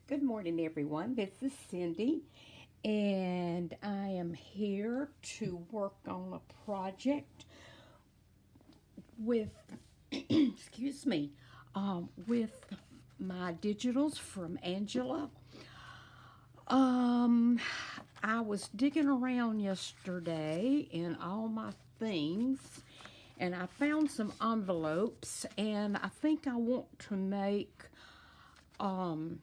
Good morning, everyone. This is Cindy, and I am here to work on a project with, excuse me, with my digitals from Angela. Um, I was digging around yesterday in all my things, and I found some envelopes, and I think I want to make um,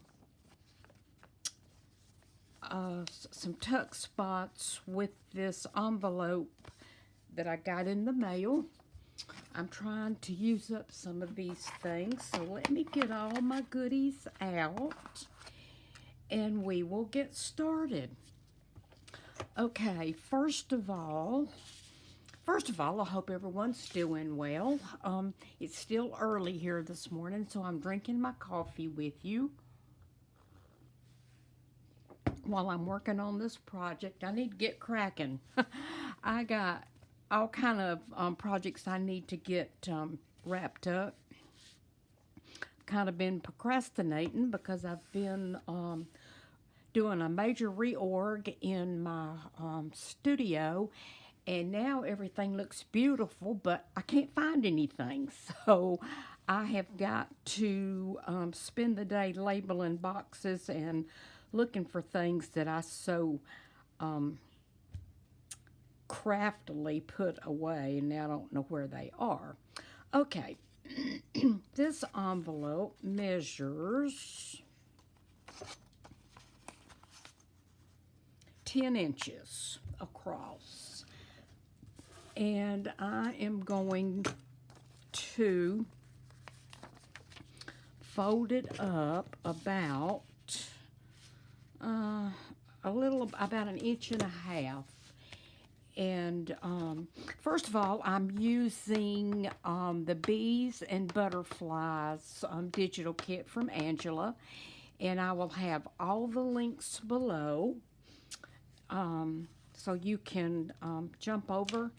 some tuck spots with this envelope that I got in the mail. I'm trying to use up some of these things, so let me get all my goodies out and we will get started. Okay, first of all, I hope everyone's doing well. It's still early here this morning, so I'm drinking my coffee with you while I'm working on this project. I need to get cracking. I got all kind of projects I need to get wrapped up. Kind of been procrastinating because I've been doing a major reorg in my studio, and now everything looks beautiful, but I can't find anything. So I have got to spend the day labeling boxes and looking for things that I so craftily put away, and now I don't know where they are. Okay, this envelope measures 10 inches across, and I am going to fold it up about about an inch and a half. And first of all, I'm using the Bees and Butterflies digital kit from Angela, and I will have all the links below, so you can jump over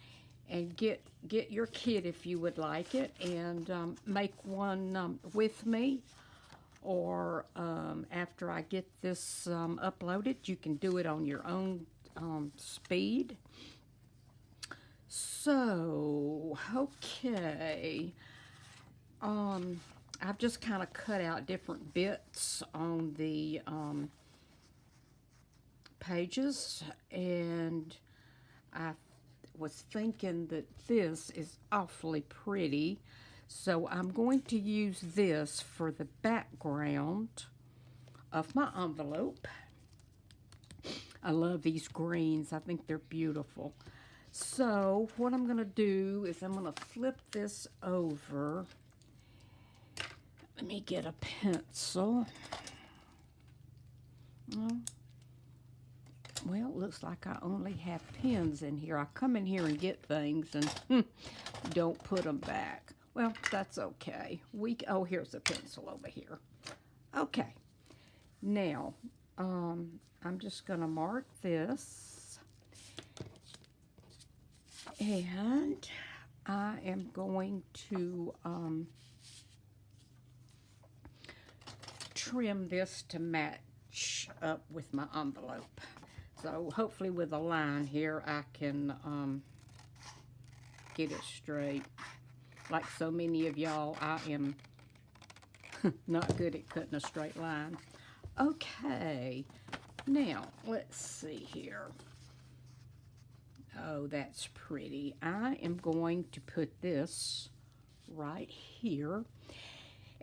and get your kit if you would like it, and make one with me. Or after I get this uploaded, you can do it on your own speed. So, okay. I've just kind of cut out different bits on the pages, and I was thinking that this is awfully pretty. So I'm going to use this for the background of my envelope. I love these greens. I think they're beautiful. So what I'm going to do is I'm going to flip this over. Let me get a pencil. Well, it looks like I only have pens in here. I come in here and get things and don't put them back. Well, that's okay. Oh, here's a pencil over here. Okay. Now, I'm just going to mark this. And I am going to trim this to match up with my envelope. So hopefully with a line here, I can get it straight. Like so many of y'all, I am not good at cutting a straight line. Okay, now let's see here. Oh, that's pretty. I am going to put this right here.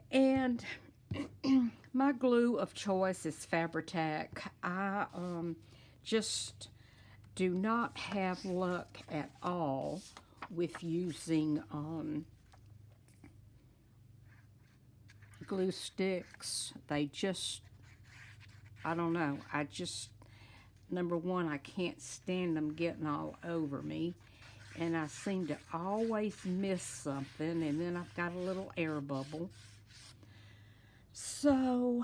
And my glue of choice is Fabri-Tac. I just do not have luck at all with using glue sticks. They just, I don't know. Number one, I can't stand them getting all over me. And I seem to always miss something, and then I've got a little air bubble. So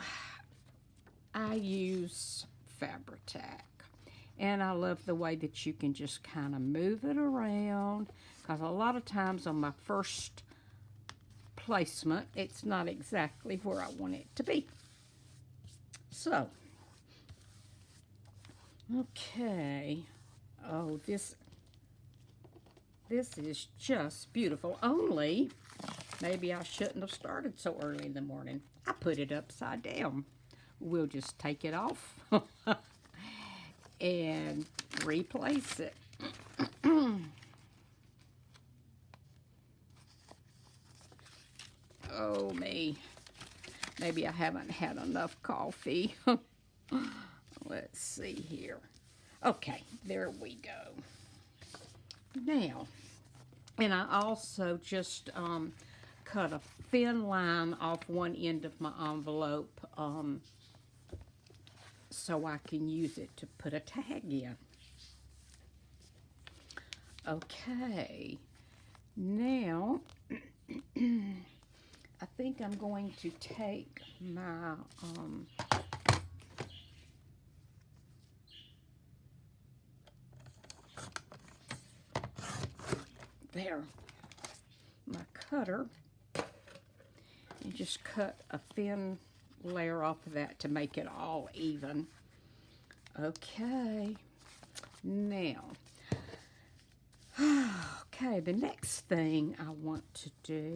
I use Fabri-Tac. And I love the way that you can just kind of move it around, because a lot of times on my first placement, it's not exactly where I want it to be. So, okay. Oh, this is just beautiful. Only, maybe I shouldn't have started so early in the morning. I put it upside down. We'll just take it off and replace it. Oh, me. Maybe I haven't had enough coffee. Let's see here. Okay, there we go. Now, and I also just cut a thin line off one end of my envelope so I can use it to put a tag in. Okay, now I think I'm going to take my my cutter, and just cut a thin layer off of that to make it all even. Okay, now, okay, the next thing I want to do,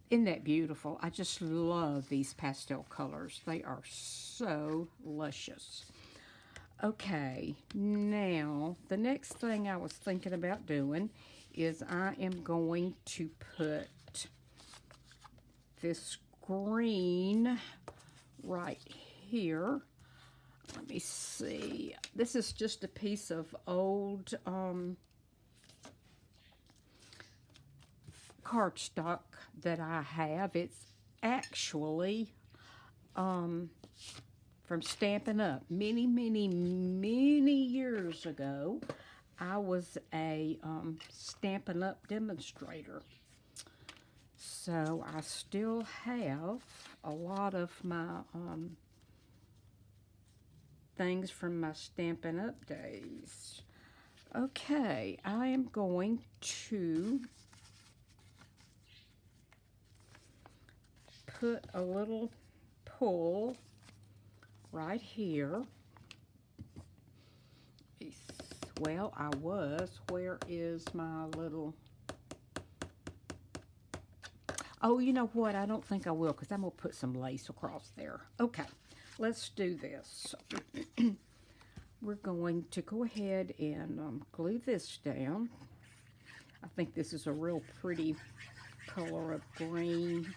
isn't that beautiful? I just love these pastel colors. They are so luscious. Okay, now, the next thing I was thinking about doing is I am going to put this green right here. Let me see. This is just a piece of old cardstock that I have. It's actually from Stampin' Up. Many, many, many years ago, I was a Stampin' Up demonstrator. So I still have a lot of my things from my Stampin' Up days. Okay, I am going to put a little pull right here. Well, I was. Where is my little... Oh, you know what? I don't think I will, because I'm going to put some lace across there. Okay, let's do this. We're going to go ahead and glue this down. I think this is a real pretty color of green.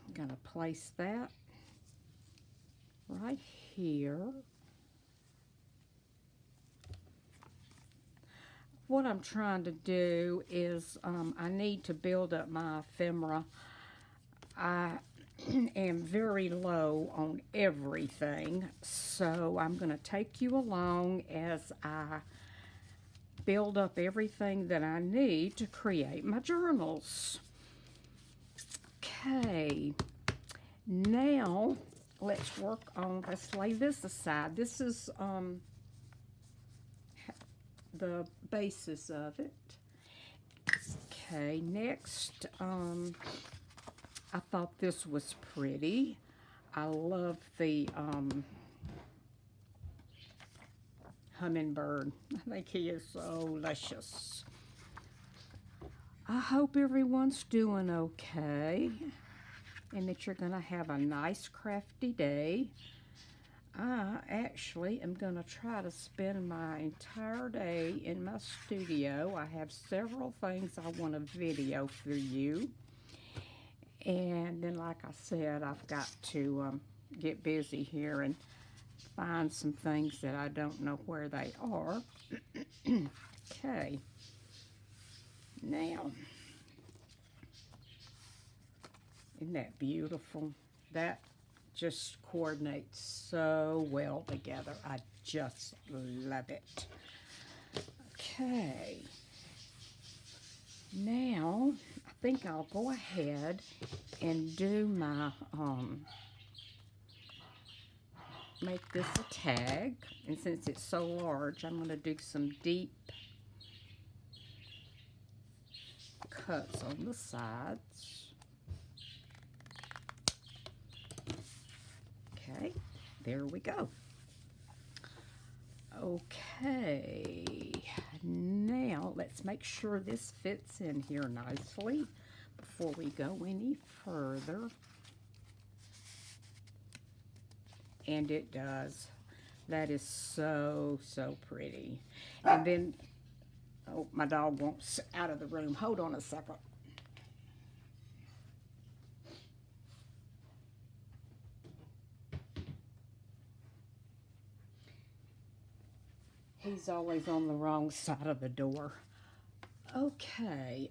I'm going to place that right here. What I'm trying to do is I need to build up my ephemera. I am very low on everything, so I'm going to take you along as I build up everything that I need to create my journals. Okay, now let's lay this aside. This is the basis of it. Okay, next, I thought this was pretty. I love the hummingbird. I think he is so luscious. I hope everyone's doing okay and that you're going to have a nice crafty day. I actually am going to try to spend my entire day in my studio. I have several things I want to video for you. And then, like I said, I've got to get busy here and find some things that I don't know where they are. Okay. Now, isn't that beautiful? That just coordinates so well together. I just love it. Okay. Now, I think I'll go ahead and do my, make this a tag. And since it's so large, I'm going to do some deep cuts on the sides. Okay, there we go. Okay, now let's make sure this fits in here nicely before we go any further. And it does. That is so, so pretty. And then, oh, my dog wants out of the room. Hold on a second. He's always on the wrong side of the door. Okay,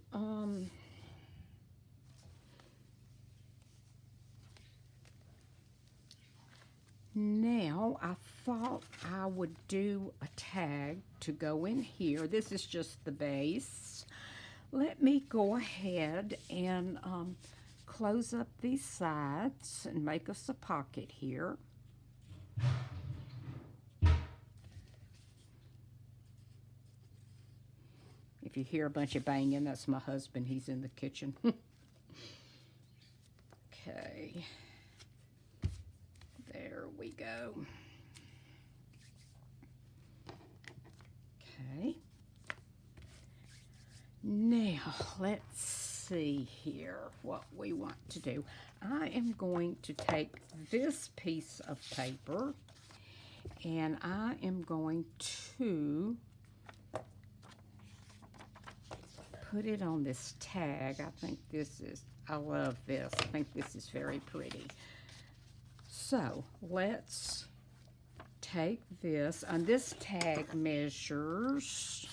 now I thought I would do a tag to go in here. This is just the base. Let me go ahead and close up these sides and make us a pocket here. If you hear a bunch of banging, that's my husband. He's in the kitchen. Okay. There we go. Okay. Now, let's see here what we want to do. I am going to take this piece of paper and I am going to put it on this tag. I love this. I think this is very pretty. So let's take this, and this tag measures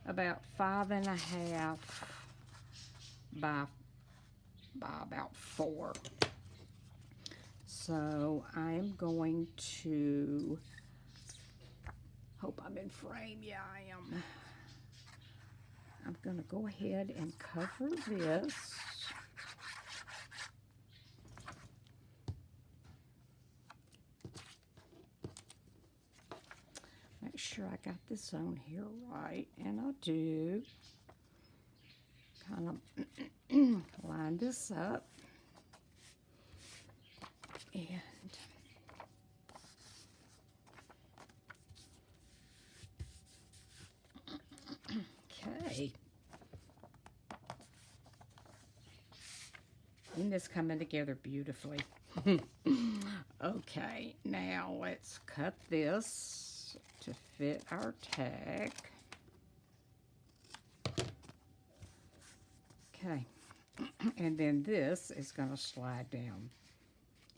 about 5.5 by about 4. So I'm going to, hope I'm in frame. Yeah, I am. I'm going to go ahead and cover this. Make sure I got this on here right, and I do. Kind of line this up. And okay. And this coming together beautifully. Okay, now let's cut this to fit our tag. Okay, and then this is going to slide down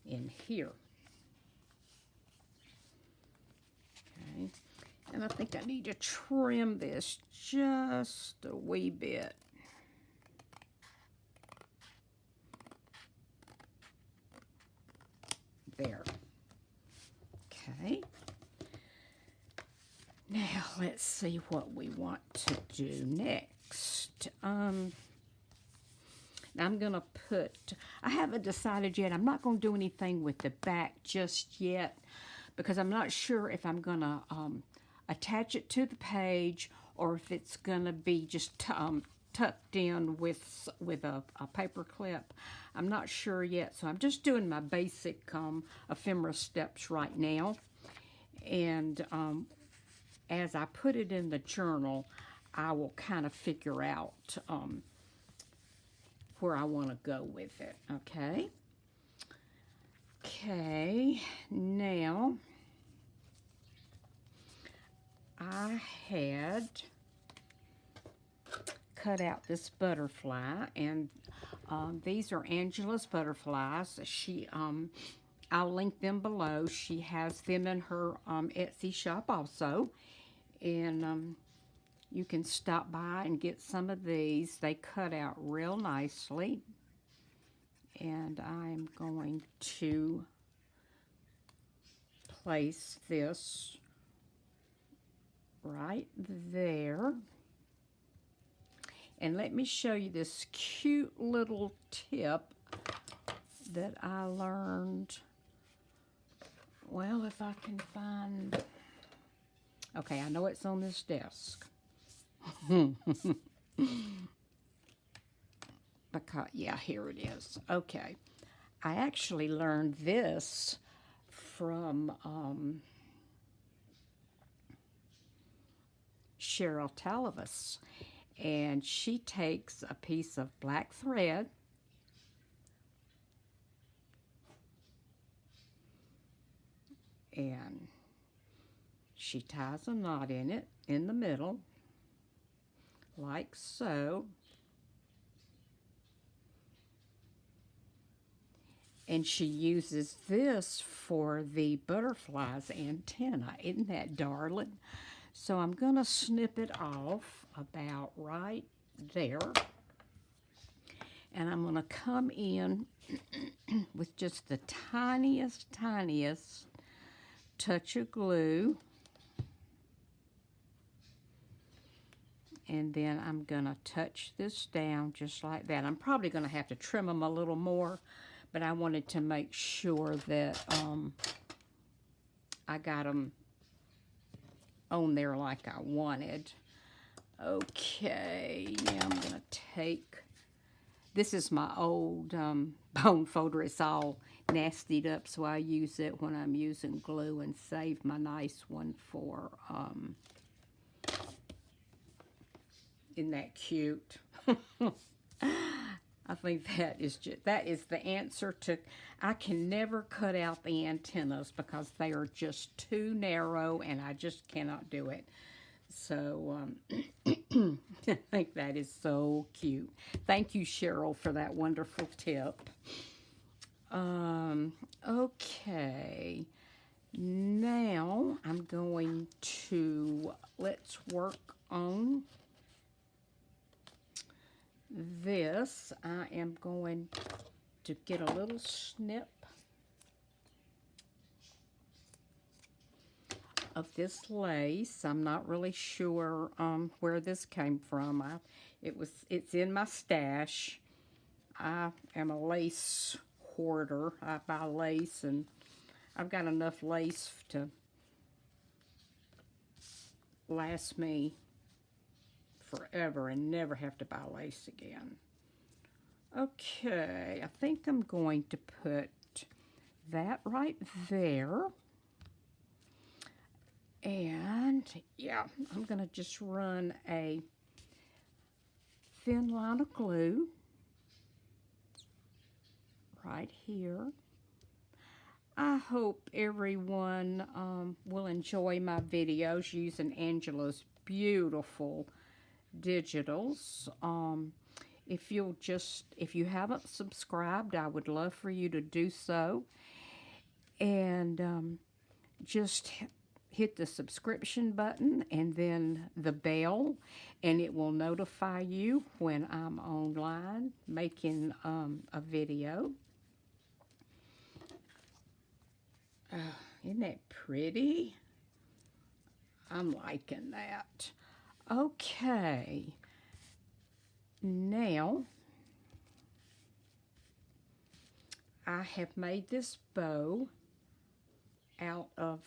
in here. Okay, and I think I need to trim this just a wee bit. There. Okay. Now let's see what we want to do next. I'm gonna I haven't decided yet. I'm not gonna do anything with the back just yet because I'm not sure if I'm gonna attach it to the page or if it's gonna be just tucked in with a paper clip. I'm not sure yet, so I'm just doing my basic ephemera steps right now. And as I put it in the journal, I will kind of figure out where I want to go with it, okay? Okay, now I had cut out this butterfly, and these are Angela's butterflies. I'll link them below. She has them in her Etsy shop also, and you can stop by and get some of these. They cut out real nicely, and I'm going to place this right there. And let me show you this cute little tip that I learned. Well, if I can find... Okay, I know it's on this desk. Yeah, here it is. Okay. I actually learned this from Cheryl Talavis. And she takes a piece of black thread and she ties a knot in it in the middle, like so. And she uses this for the butterfly's antenna. Isn't that darling? So I'm going to snip it off about right there. And I'm going to come in with just the tiniest touch of glue. And then I'm going to touch this down just like that. I'm probably going to have to trim them a little more, but I wanted to make sure that I got them on there like I wanted. Okay, now I'm going to take, this is my old bone folder. It's all nastied up, so I use it when I'm using glue and save my nice one for, isn't that cute? I think that is the answer to, I can never cut out the antennas because they are just too narrow and I just cannot do it. So I think that is so cute. Thank you, Cheryl, for that wonderful tip. Okay. Now I'm going to, let's work on this. I am going to get a little snip of this lace. I'm not really sure where this came from. It's in my stash. I am a lace hoarder. I buy lace, and I've got enough lace to last me forever and never have to buy lace again. Okay, I think I'm going to put that right there. And yeah, I'm going to just run a thin line of glue right here. I hope everyone will enjoy my videos using Angela's beautiful digitals. If you haven't subscribed, I would love for you to do so. And just hit the subscription button and then the bell, and it will notify you when I'm online making a video. Isn't that pretty? I'm liking that. Okay. Now, I have made this bow out of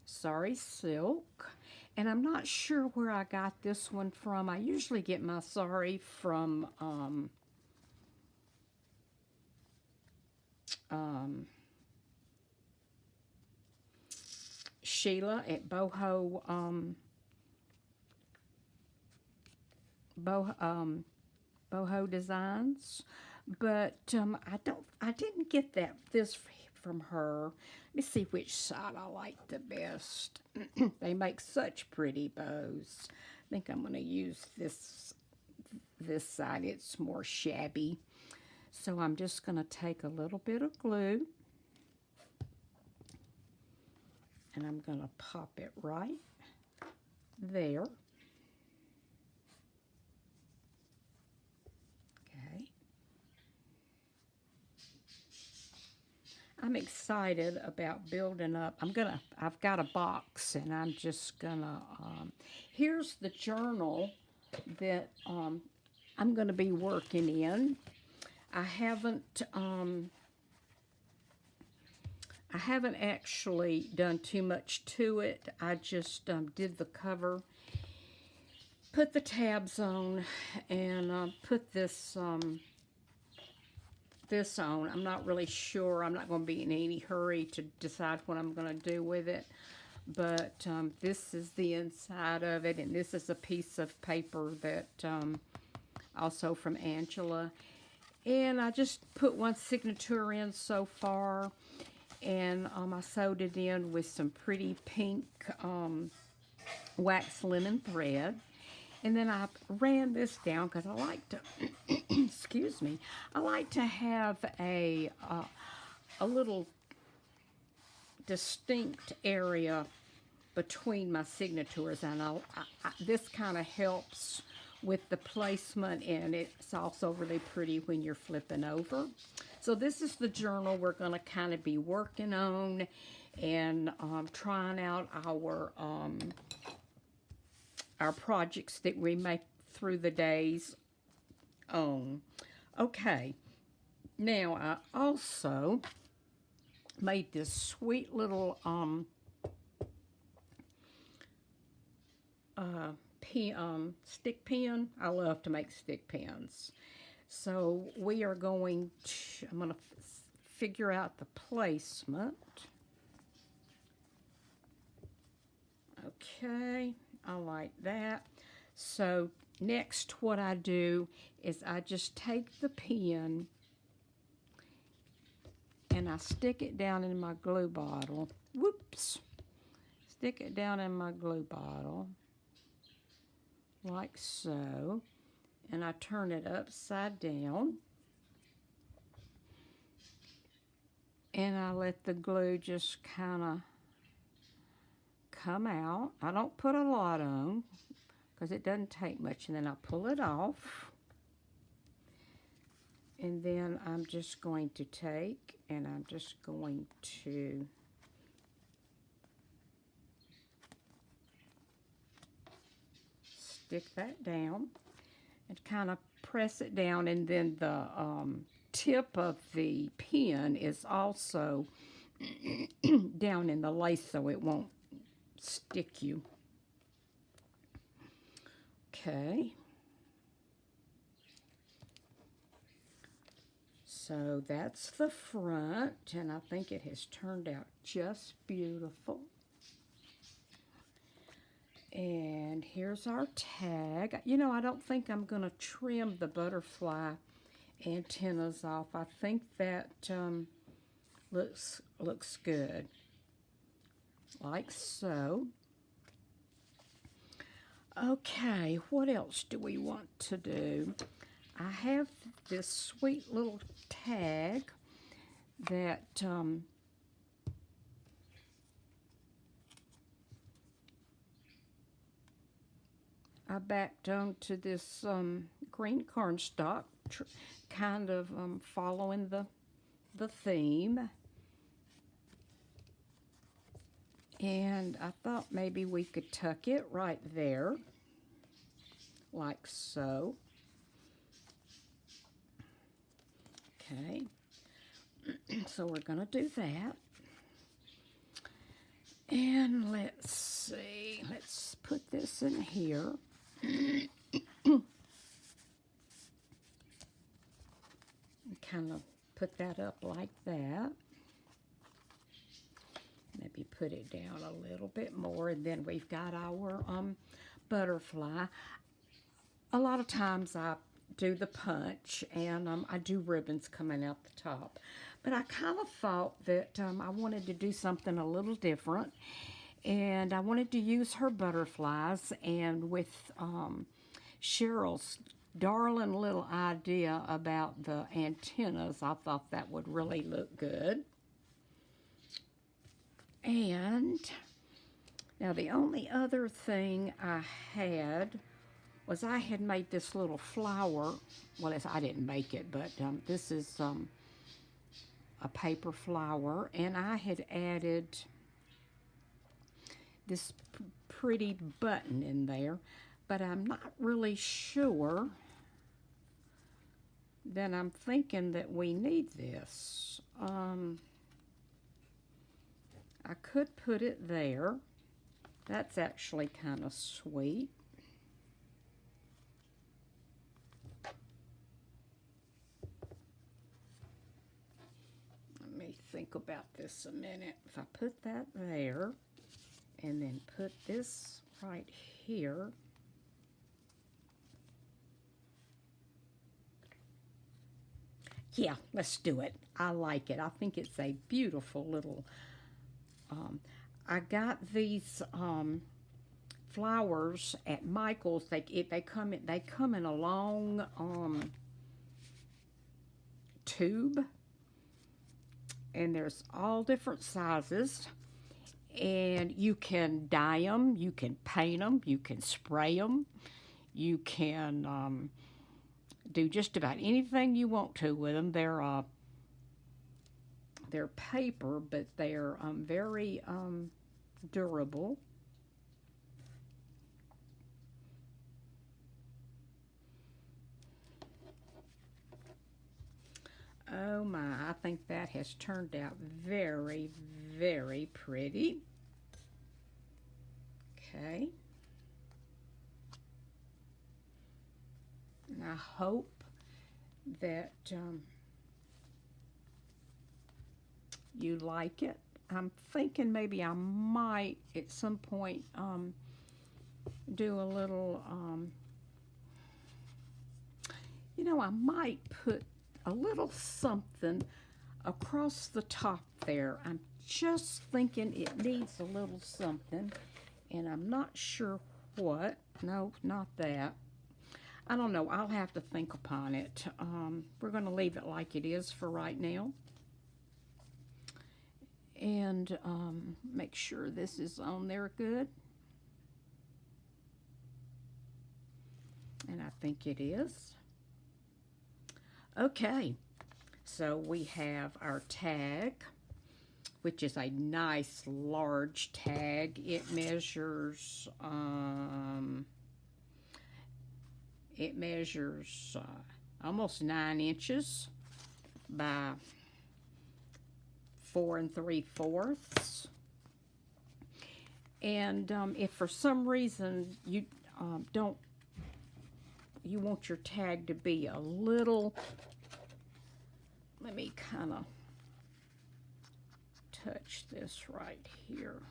sari silk, and I'm not sure where I got this one from. I usually get my sari from Sheila at Boho Boho Designs, but I didn't get this from her. Let me see which side I like the best. They make such pretty bows. I think I'm going to use this side. It's more shabby. So I'm just going to take a little bit of glue, and I'm going to pop it right there. Okay. I'm excited about building up. I've got a box, and I'm just gonna, here's the journal that I'm gonna be working in. I haven't actually done too much to it. I just did the cover, put the tabs on and put this on. I'm not really sure. I'm not going to be in any hurry to decide what I'm going to do with it. But this is the inside of it, and this is a piece of paper that also from Angela. And I just put one signature in so far, and I sewed it in with some pretty pink wax linen thread. And then I ran this down because I like to, excuse me, I like to have a little distinct area between my signatures, and this kind of helps with the placement, and it's also really pretty when you're flipping over. So this is the journal we're going to kind of be working on and trying out our projects that we make through the days on. Okay, now I also made this sweet little stick pin. I love to make stick pins. So we are going to, I'm going to figure out the placement. Okay, I like that. So next what I do is I just take the pin and I stick it down in my glue bottle. Whoops. Stick it down in my glue bottle like so, and I turn it upside down, and I let the glue just kind of come out. I don't put a lot on because it doesn't take much, and then I pull it off, and then I'm just going to take and I'm just going to stick that down and kind of press it down, and then the tip of the pin is also down in the lace so it won't stick you. Okay. So that's the front, and I think it has turned out just beautiful. And here's our tag. You know, I don't think I'm going to trim the butterfly antennas off. I think that looks good. Like so. Okay, what else do we want to do? I have this sweet little tag that I backed onto this green cardstock, kind of following the theme. And I thought maybe we could tuck it right there, like so. Okay, so we're going to do that. And let's see, let's put this in here. Kind of put that up like that. Maybe put it down a little bit more, and then we've got our butterfly. A lot of times I do the punch, and I do ribbons coming out the top. But I kind of thought that I wanted to do something a little different, and I wanted to use her butterflies, and with Cheryl's darling little idea about the antennas, I thought that would really look good. And now the only other thing I had was I had made this little flower. Well, I didn't make it, but this is a paper flower, and I had added this pretty button in there, but I'm not really sure that I'm thinking that we need this. I could put it there. That's actually kind of sweet. think about this a minute. If I put that there and then put this right here, yeah, let's do it. I like it. I think it's a beautiful little, I got these flowers at Michael's. They come in a long tube, and there's all different sizes, and you can dye them, you can paint them, you can spray them, you can do just about anything you want to with them. They're paper, but they're very durable. Oh my, I think that has turned out very, very pretty. Okay. And I hope that you like it. I'm thinking maybe I might at some point do a little, I might put a little something across the top there. I'm just thinking it needs a little something, and I'm not sure what. No, not that. I don't know. I'll have to think upon it. We're going to leave it like it is for right now. And make sure this is on there good. And I think it is. Okay, so we have our tag, which is a nice large tag. It measures almost 9 inches by 4 3/4. And if for some reason you you want your tag to be a little, let me kind of touch this right here.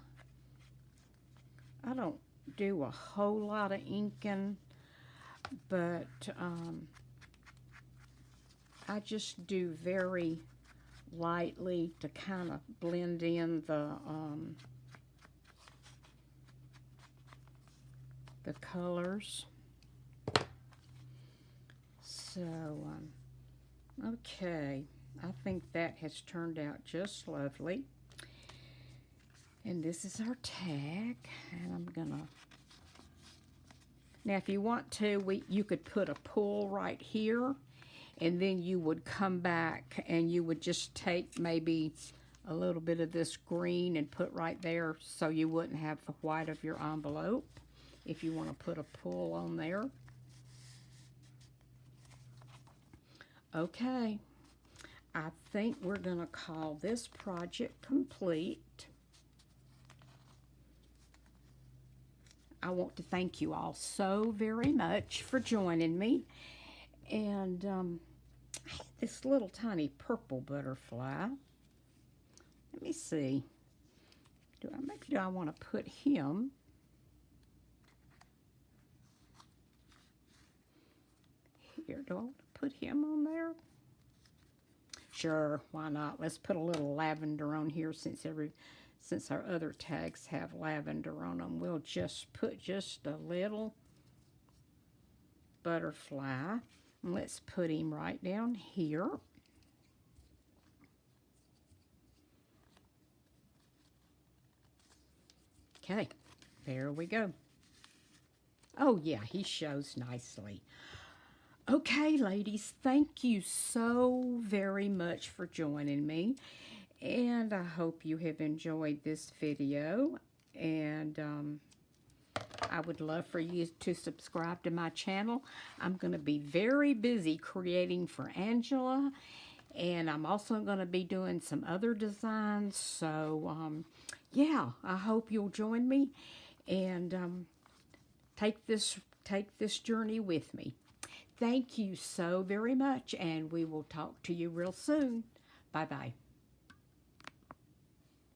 I don't do a whole lot of inking, but I just do very lightly to kind of blend in the colors. So, okay, I think that has turned out just lovely. And this is our tag, and I'm gonna, now if you want to, you could put a pull right here, and then you would come back and you would just take maybe a little bit of this green and put right there so you wouldn't have the white of your envelope if you want to put a pull on there. Okay, I think we're going to call this project complete. I want to thank you all so very much for joining me. And I had this little tiny purple butterfly. Let me see. Maybe do I want to put him? Here, do I want to put him on there? Sure, why not? Let's put a little lavender on here since our other tags have lavender on them. We'll just put just a little butterfly. And let's put him right down here. Okay, there we go. Oh yeah, he shows nicely. Okay, ladies, thank you so very much for joining me. And I hope you have enjoyed this video. And I would love for you to subscribe to my channel. I'm going to be very busy creating for Angela. And I'm also going to be doing some other designs. So, yeah, I hope you'll join me. And take this journey with me. Thank you so very much, and we will talk to you real soon. Bye-bye.